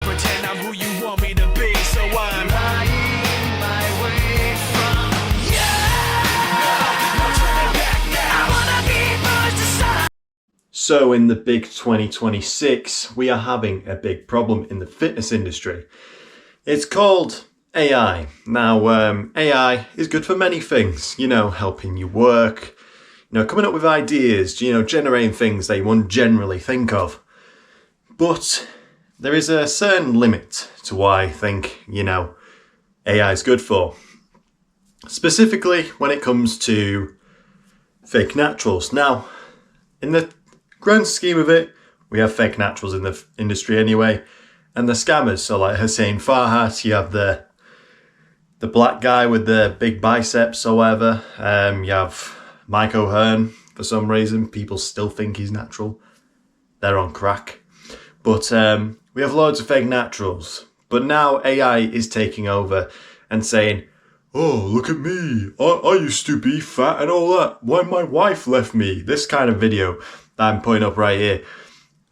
pretend I'm who you want me to be, so I'm lying my way from you. No turning back now. I wanna be pushed aside. So in the big 2026, we are having a big problem in the fitness industry. It's called AI. Now, AI is good for many things, helping you work, coming up with ideas, generating things that you wouldn't generally think of. But there is a certain limit to what I think, AI is good for. Specifically when it comes to fake naturals. Now, in the grand scheme of it, we have fake naturals in the industry anyway, and the scammers. So like Hussein Farhat, you have the black guy with the big biceps or whatever. You have Mike O'Hearn. For some reason, people still think he's natural. They're on crack. But we have loads of fake naturals. But now AI is taking over and saying, oh, look at me. I used to be fat and all that. Why my wife left me? This kind of video that I'm putting up right here.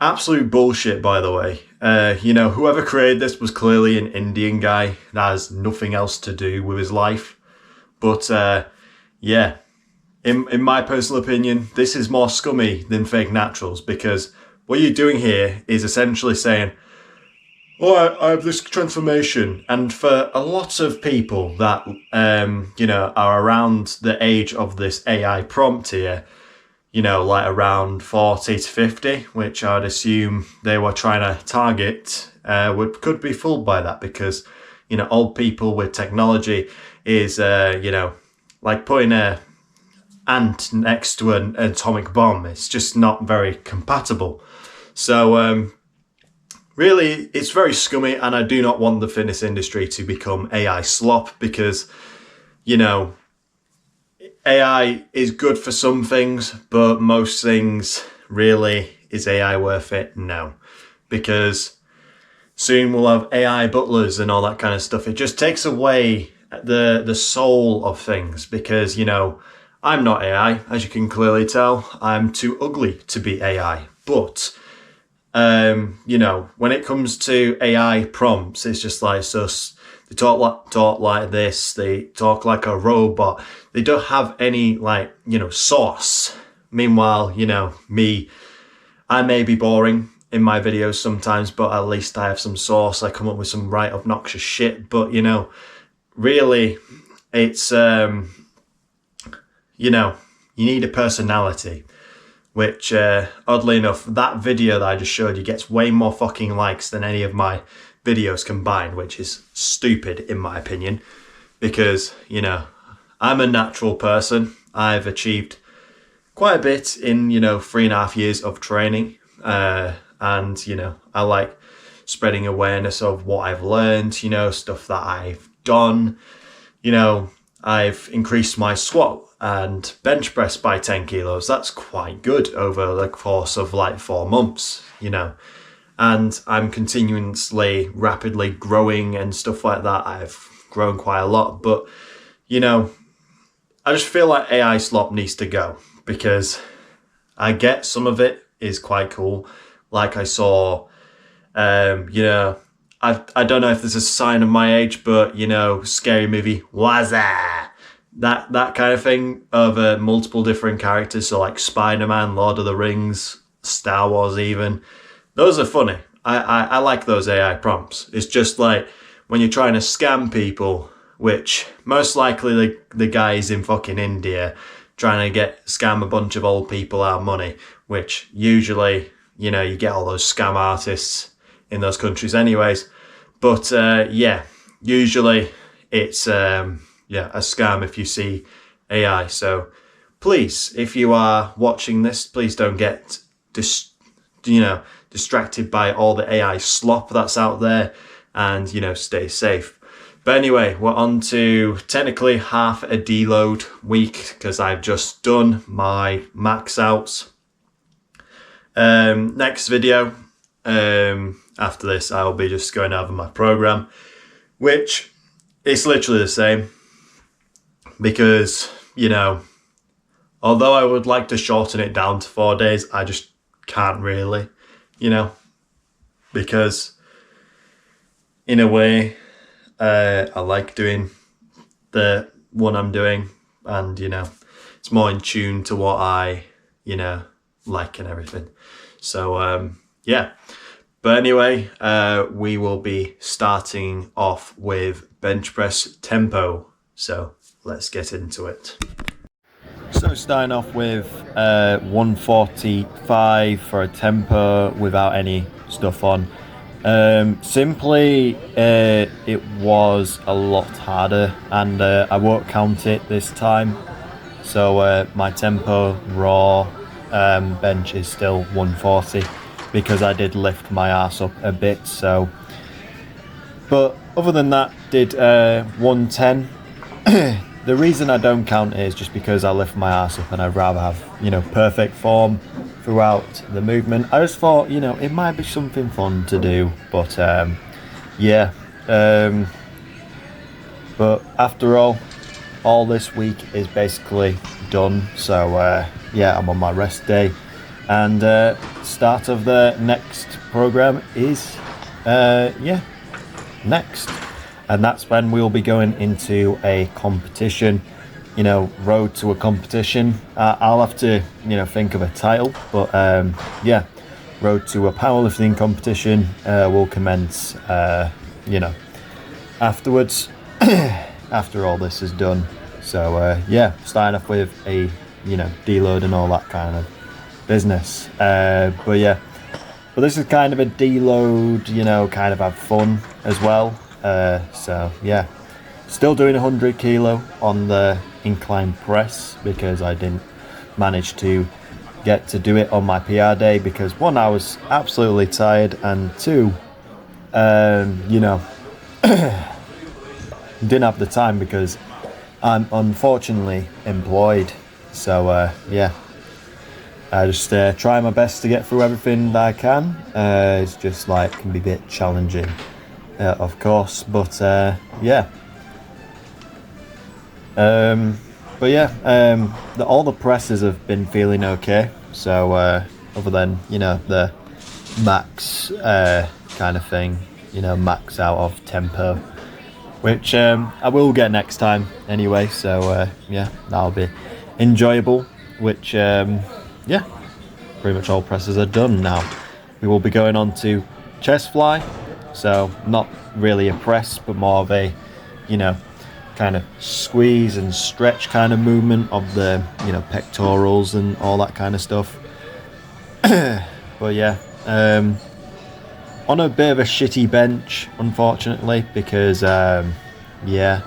Absolute bullshit, by the way. Whoever created this was clearly an Indian guy that has nothing else to do with his life. But yeah, in my personal opinion, this is more scummy than fake naturals, because what you're doing here is essentially saying, oh, I have this transformation. And for a lot of people that, are around the age of this AI prompt here, like around 40 to 50, which I'd assume they were trying to target, could be fooled by that, because, old people with technology is, like putting a ant next to an atomic bomb. It's just not very compatible. So, really, it's very scummy, and I do not want the fitness industry to become AI slop, because, AI is good for some things, but most things, really, is AI worth it? No. Because soon we'll have AI butlers and all that kind of stuff. It just takes away the soul of things, because, I'm not AI, as you can clearly tell. I'm too ugly to be AI. But, when it comes to AI prompts, it's just like sus. They talk like this. They talk like a robot. They don't have any sauce. Meanwhile, me, I may be boring in my videos sometimes, but at least I have some sauce. I come up with some right obnoxious shit. But really, it's you need a personality. Which, oddly enough, that video that I just showed you gets way more fucking likes than any of my videos combined, which is stupid in my opinion, because, I'm a natural person. I've achieved quite a bit in, 3.5 years of training. And, I like spreading awareness of what I've learned, stuff that I've done. I've increased my squat and bench press by 10 kilos. That's quite good over the course of 4 months, and I'm continuously rapidly growing and stuff like that. I've grown quite a lot, but, I just feel like AI slop needs to go, because I get some of it is quite cool. Like I saw, I don't know if this is a sign of my age, but, scary movie, Wazza! That kind of thing of multiple different characters. So like Spider-Man, Lord of the Rings, Star Wars even. Those are funny. I like those AI prompts. It's just like when you're trying to scam people, which most likely the guy is in fucking India trying to scam a bunch of old people out of money, which usually, you get all those scam artists in those countries anyways. But usually it's a scam if you see AI. So please, if you are watching this, please don't get distracted by all the AI slop that's out there, and stay safe. But anyway, we're on to technically half a deload week, because I've just done my max outs. Next video, after this, I will be just going over my program, which is literally the same, because although I would like to shorten it down to 4 days, I just can't really, because in a way, I like doing the one I'm doing, and it's more in tune to what I like and everything. So yeah. But anyway, we will be starting off with bench press tempo. So let's get into it. So starting off with 145 for a tempo without any stuff on. Simply, it was a lot harder, and I won't count it this time. So my tempo raw bench is still 140 because I did lift my arse up a bit. So, but other than that, did 110. The reason I don't count it is just because I lift my arse up and I'd rather have perfect form throughout the movement. I just thought it might be something fun to do, but yeah. But after all this week is basically done. So yeah, I'm on my rest day, and start of the next program is next, and that's when we'll be going into a competition. Road to a competition. I'll have to think of a title, but yeah, road to a powerlifting competition will commence afterwards. After all this is done. So yeah, starting off with a deload and all that kind of business. But yeah, but this is kind of a deload, kind of have fun as well. So yeah, still doing 100 kilo on the incline press because I didn't manage to get to do it on my PR day because one, I was absolutely tired, and two, didn't have the time because I'm unfortunately employed. So yeah, I just try my best to get through everything that I can. It's just can be a bit challenging, of course, but yeah. But yeah, all the presses have been feeling okay. So other than the max kind of thing, max out of tempo, which I will get next time anyway. So yeah, that'll be enjoyable. Which yeah, pretty much all presses are done now. We will be going on to chest fly. So not really a press, but more of a kind of squeeze and stretch kind of movement of the pectorals and all that kind of stuff. But yeah, on a bit of a shitty bench, unfortunately, because yeah,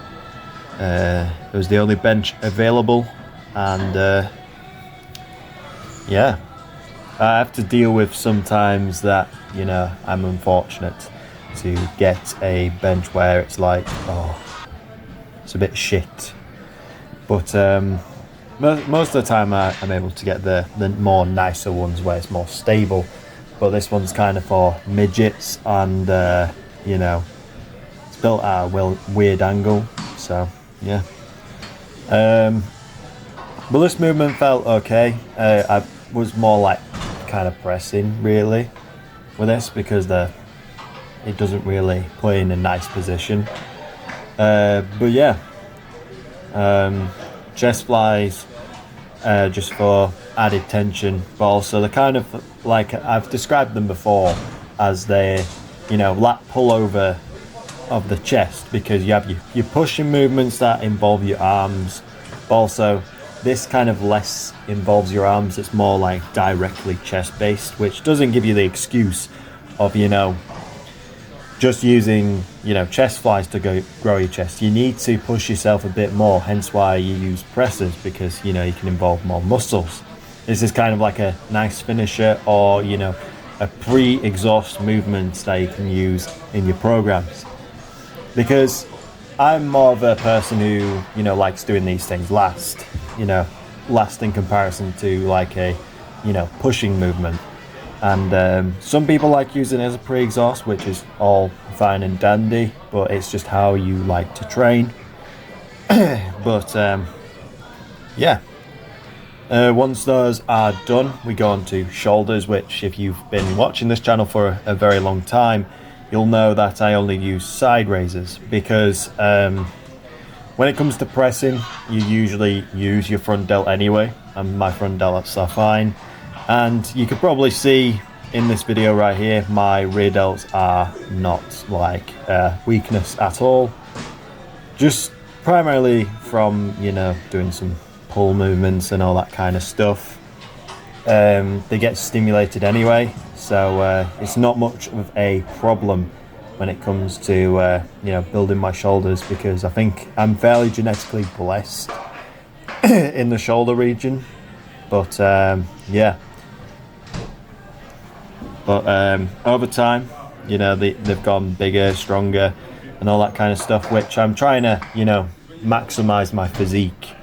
it was the only bench available, and yeah, I have to deal with sometimes that I'm unfortunate to get a bench where it's it's a bit shit, but most of the time I'm able to get the more nicer ones where it's more stable. But this one's kind of for midgets, and it's built at a weird angle. So yeah, but this movement felt okay. I was more kind of pressing really with this because it doesn't really play in a nice position. But yeah, chest flies just for added tension, but also the kind of I've described them before as they lat pullover of the chest, because you have your pushing movements that involve your arms, but also this kind of less involves your arms. It's more directly chest based, which doesn't give you the excuse of just using chest flies to grow your chest. You need to push yourself a bit more, hence why you use presses, because you can involve more muscles. This is kind of like a nice finisher, or a pre-exhaust movement that you can use in your programs, because I'm more of a person who likes doing these things last in comparison to a pushing movement. And some people like using it as a pre-exhaust, which is all fine and dandy, but it's just how you like to train. But yeah, once those are done, we go on to shoulders, which if you've been watching this channel for a very long time, you'll know that I only use side razors because when it comes to pressing, you usually use your front delt anyway, and my front delts are fine. And you could probably see in this video right here, my rear delts are not like weakness at all. Just primarily from, you know, doing some pull movements and all that kind of stuff. They get stimulated anyway, so it's not much of a problem when it comes to you know, building my shoulders, because I think I'm fairly genetically blessed in the shoulder region. But yeah, but over time, you know, they've gone bigger, stronger, and all that kind of stuff, which I'm trying to, you know, maximize my physique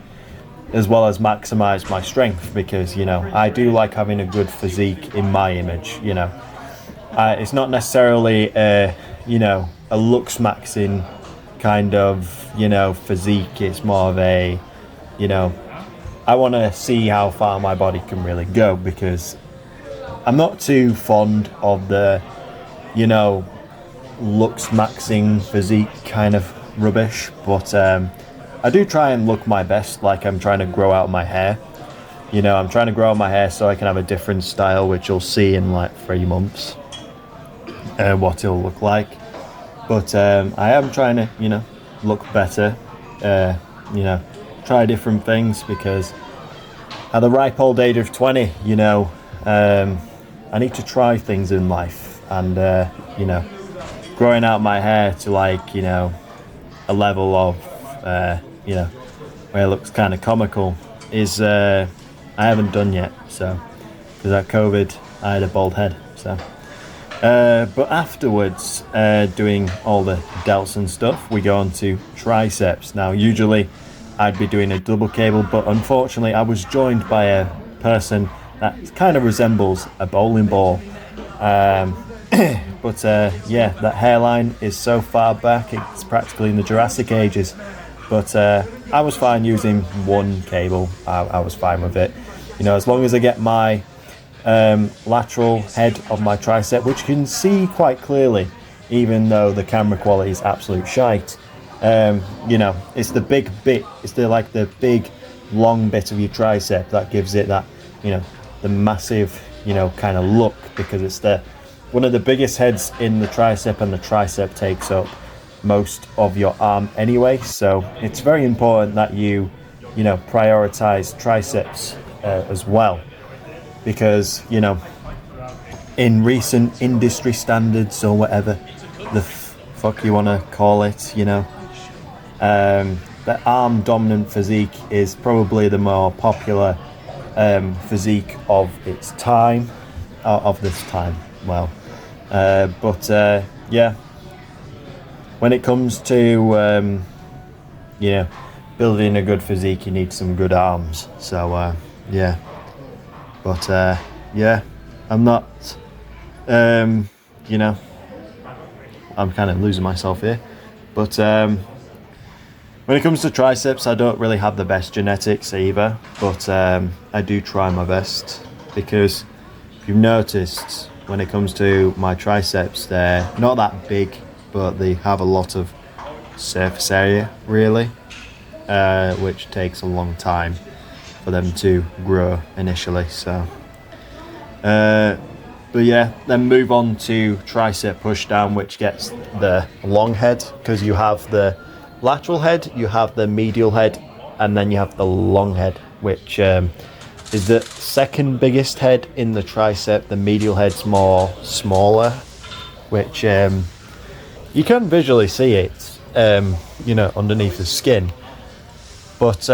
as well as maximize my strength, because, you know, I do like having a good physique in my image. You know, it's not necessarily you know, a looks maxing kind of, you know, physique. It's more of a, you know, I want to see how far my body can really go, because I'm not too fond of the, you know, looks maxing physique kind of rubbish. But I do try and look my best, like I'm trying to grow out my hair. You know, I'm trying to grow out my hair so I can have a different style, which you'll see in like 3 months. What it'll look like. But I am trying to, you know, look better, you know, try different things, because at the ripe old age of 20, you know, I need to try things in life. And you know, growing out my hair to, like, you know, a level of you know, where it looks kind of comical is I haven't done yet. So because at COVID I had a bald head, so but afterwards, doing all the delts and stuff, we go on to triceps. Now, usually I'd be doing a double cable, but unfortunately I was joined by a person that kind of resembles a bowling ball. But yeah, that hairline is so far back, it's practically in the Jurassic ages. But I was fine using one cable. I was fine with it. You know, as long as I get my lateral head of my tricep, which you can see quite clearly, even though the camera quality is absolute shite. You know, it's the big bit, it's the big long bit of your tricep that gives it that, you know, the massive, you know, kind of look, because it's one of the biggest heads in the tricep, and the tricep takes up most of your arm anyway. So it's very important that you know, prioritize triceps as well. Because, you know, in recent industry standards, or whatever the fuck you want to call it, you know, the arm dominant physique is probably the more popular physique of its time, of this time. Well, but yeah, when it comes to you know, building a good physique, you need some good arms. So yeah. But yeah, I'm not, you know, I'm kind of losing myself here. But when it comes to triceps, I don't really have the best genetics either. But I do try my best, because if you've noticed, when it comes to my triceps, they're not that big, but they have a lot of surface area, really, which takes a long time for them to grow initially. So but yeah, then move on to tricep push down, which gets the long head, because you have the lateral head, you have the medial head, and then you have the long head, which is the second biggest head in the tricep. The medial head's smaller, which you can visually see it, you know, underneath the skin, but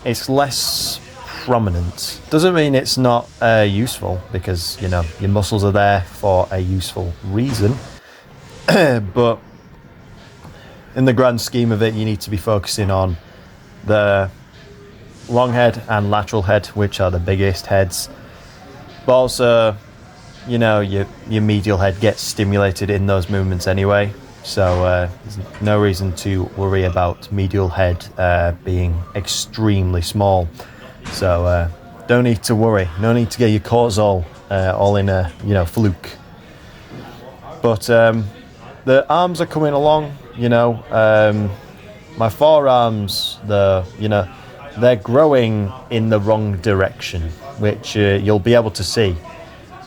it's less prominent. Doesn't mean it's not useful, because, you know, your muscles are there for a useful reason. But in the grand scheme of it, you need to be focusing on the long head and lateral head, which are the biggest heads. But also, you know, your medial head gets stimulated in those movements anyway. So there's no reason to worry about medial head being extremely small. So don't need to worry. No need to get your cortisol all in a, you know, fluke. But the arms are coming along, you know. My forearms, they're growing in the wrong direction, which you'll be able to see,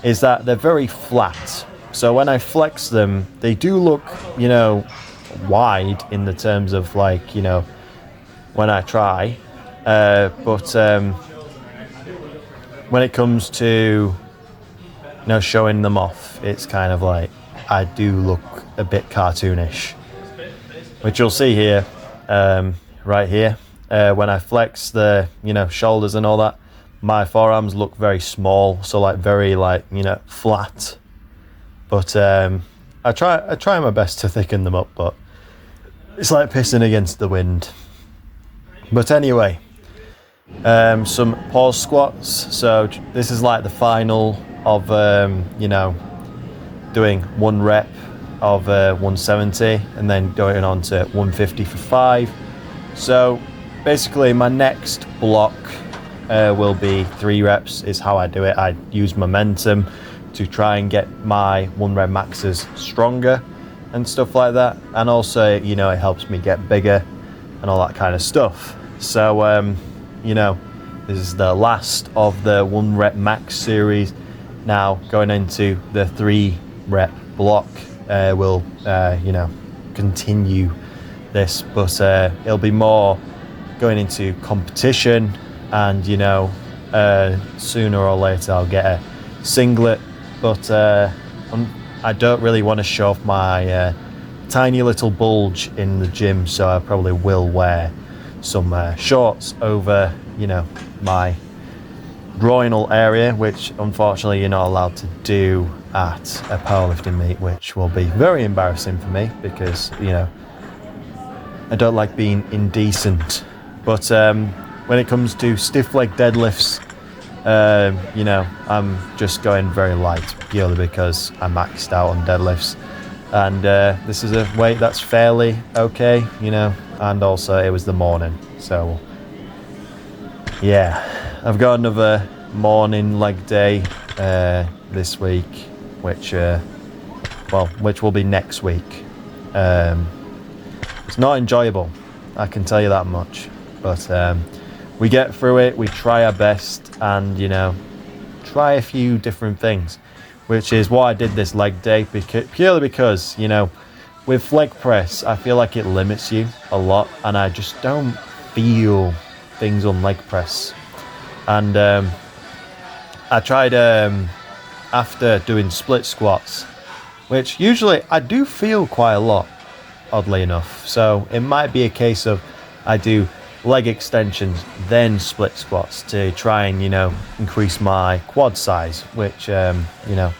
is that they're very flat. So when I flex them, they do look, you know, wide in the terms of like, you know, when I try. But when it comes to, you know, showing them off, it's kind of like I do look a bit cartoonish, which you'll see here, right here. When I flex the, you know, shoulders and all that, my forearms look very small, so like very like, you know, flat. But I try my best to thicken them up, but it's like pissing against the wind. But anyway, some pause squats. So this is like the final of you know, doing 1 rep of 170 and then going on to 150 for 5. So basically my next block will be 3 reps is how I do it. I use momentum to try and get my 1 rep maxes stronger and stuff like that, and also, you know, it helps me get bigger and all that kind of stuff. So you know, this is the last of the 1 rep max series. Now going into the 3 rep block, we'll you know, continue this, but it'll be more going into competition, and you know, sooner or later I'll get a singlet, but I don't really want to show off my tiny little bulge in the gym, so I probably will wear some shorts over, you know, my groinal area, which unfortunately you're not allowed to do at a powerlifting meet, which will be very embarrassing for me because, you know, I don't like being indecent. But when it comes to stiff leg deadlifts, you know, I'm just going very light purely because I maxed out on deadlifts, and this is a weight that's fairly okay, you know, and also it was the morning, so yeah, I've got another morning leg day this week, which which will be next week. It's not enjoyable, I can tell you that much, but we get through it, we try our best, and you know, try a few different things, which is why I did this leg day, purely because, you know, with leg press I feel like it limits you a lot, and I just don't feel things on leg press. And I tried after doing split squats, which usually I do feel quite a lot, oddly enough, so it might be a case of I do leg extensions then split squats to try and, you know, increase my quad size, which you know,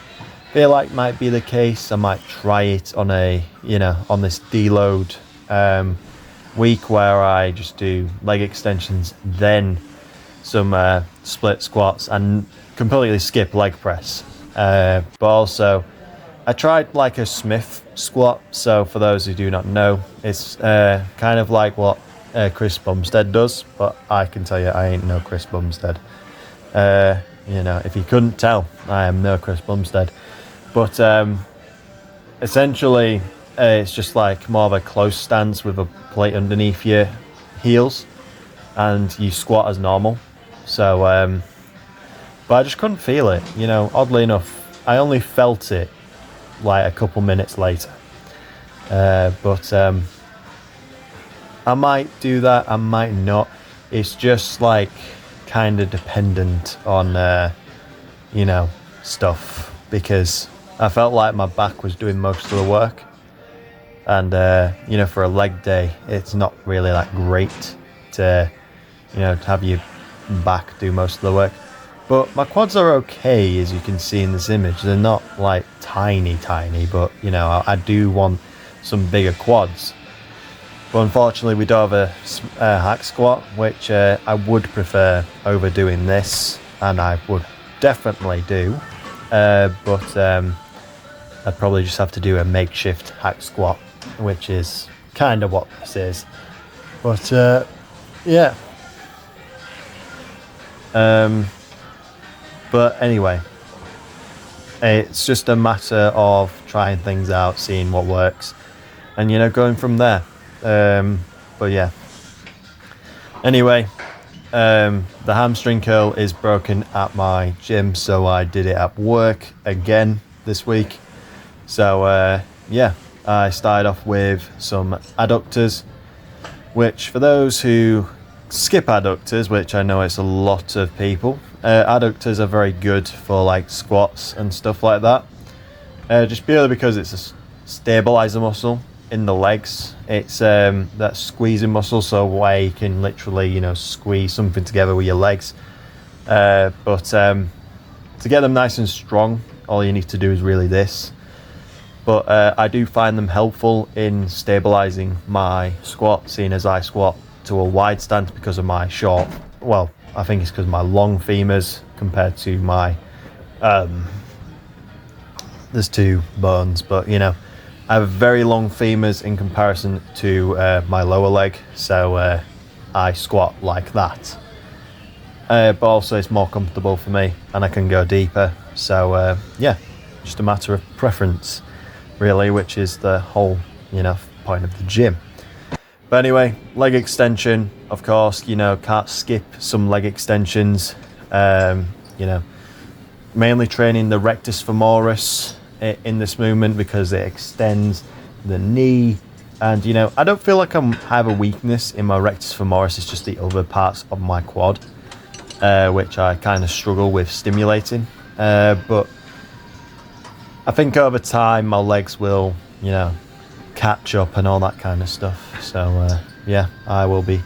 feel like might be the case. I might try it on a, you know, on this deload week where I just do leg extensions then some split squats and completely skip leg press. But also I tried like a Smith squat, so for those who do not know, it's kind of like what Chris Bumstead does, but I can tell you I ain't no Chris Bumstead. You know, if you couldn't tell, I am no Chris Bumstead. But essentially it's just like more of a close stance with a plate underneath your heels, and you squat as normal. So but I just couldn't feel it, you know, oddly enough. I only felt it like a couple minutes later. But I might do that, I might not. It's just like kind of dependent on you know, stuff, because I felt like my back was doing most of the work, and you know, for a leg day it's not really that great to, you know, to have your back do most of the work. But my quads are okay, as you can see in this image. They're not like tiny, but you know, I do want some bigger quads. But unfortunately we do have a hack squat, which I would prefer over doing this, and I would definitely do. But I'd probably just have to do a makeshift hack squat, which is kind of what this is. But yeah. But anyway, It's just a matter of trying things out, seeing what works, and going from there. But yeah. Anyway, the hamstring curl is broken at my gym, so I did it at work again this week. So yeah, I started off with some adductors, which for those who skip adductors, which I know it's a lot of people, adductors are very good for like squats and stuff like that, just purely because it's a stabilizer muscle in the legs. It's that squeezing muscle, so where you can literally squeeze something together with your legs, but to get them nice and strong, all you need to do is really this. But I do find them helpful in stabilizing my squat, seeing as I squat to a wide stance because of my short, well, I think it's because of my long femurs compared to my, there's two bones, but I have very long femurs in comparison to my lower leg, so I squat like that. But also it's more comfortable for me and I can go deeper, so yeah, just a matter of preference really, which is the whole point of the gym. But anyway, leg extension, of course, can't skip some leg extensions. Mainly training the rectus femoris in this movement because it extends the knee, and I don't feel like I have a weakness in my rectus femoris. It's just the other parts of my quad, which I kind of struggle with stimulating, but I think over time my legs will, catch up and all that kind of stuff. So yeah, I will be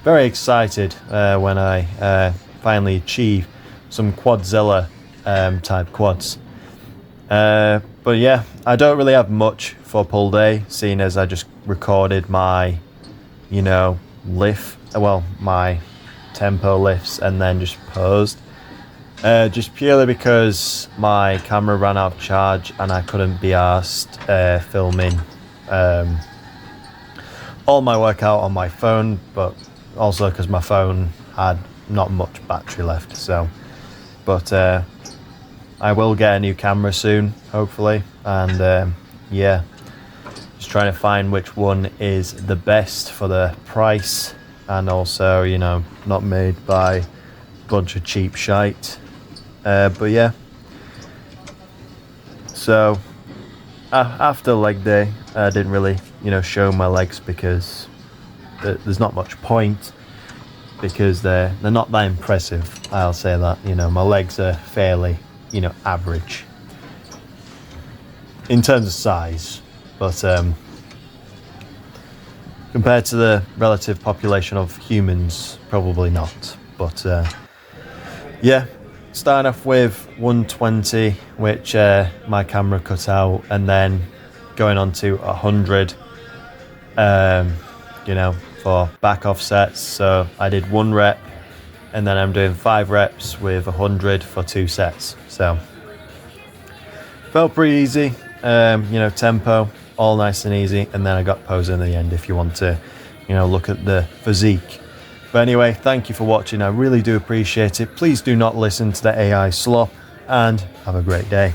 very excited when I finally achieve some Quadzilla type quads. But yeah, I don't really have much for pull day, seeing as I just recorded my, my tempo lifts and then just posed. Just purely because my camera ran out of charge and I couldn't be arsed filming all my workout on my phone, but also because my phone had not much battery left. So, but I will get a new camera soon, hopefully, and yeah, just trying to find which one is the best for the price, and also not made by a bunch of cheap shite. But yeah, so after leg day, I didn't really show my legs because there's not much point, because they're not that impressive, I'll say that. My legs are fairly average in terms of size, but compared to the relative population of humans, probably not. But yeah, starting off with 120, which my camera cut out, and then going on to 100, for back offsets. So I did 1 rep, and then I'm doing 5 reps with 100 for 2 sets. So felt pretty easy, tempo, all nice and easy. And then I got pose in the end if you want to, look at the physique. But anyway, thank you for watching. I really do appreciate it. Please do not listen to the AI slop, and have a great day.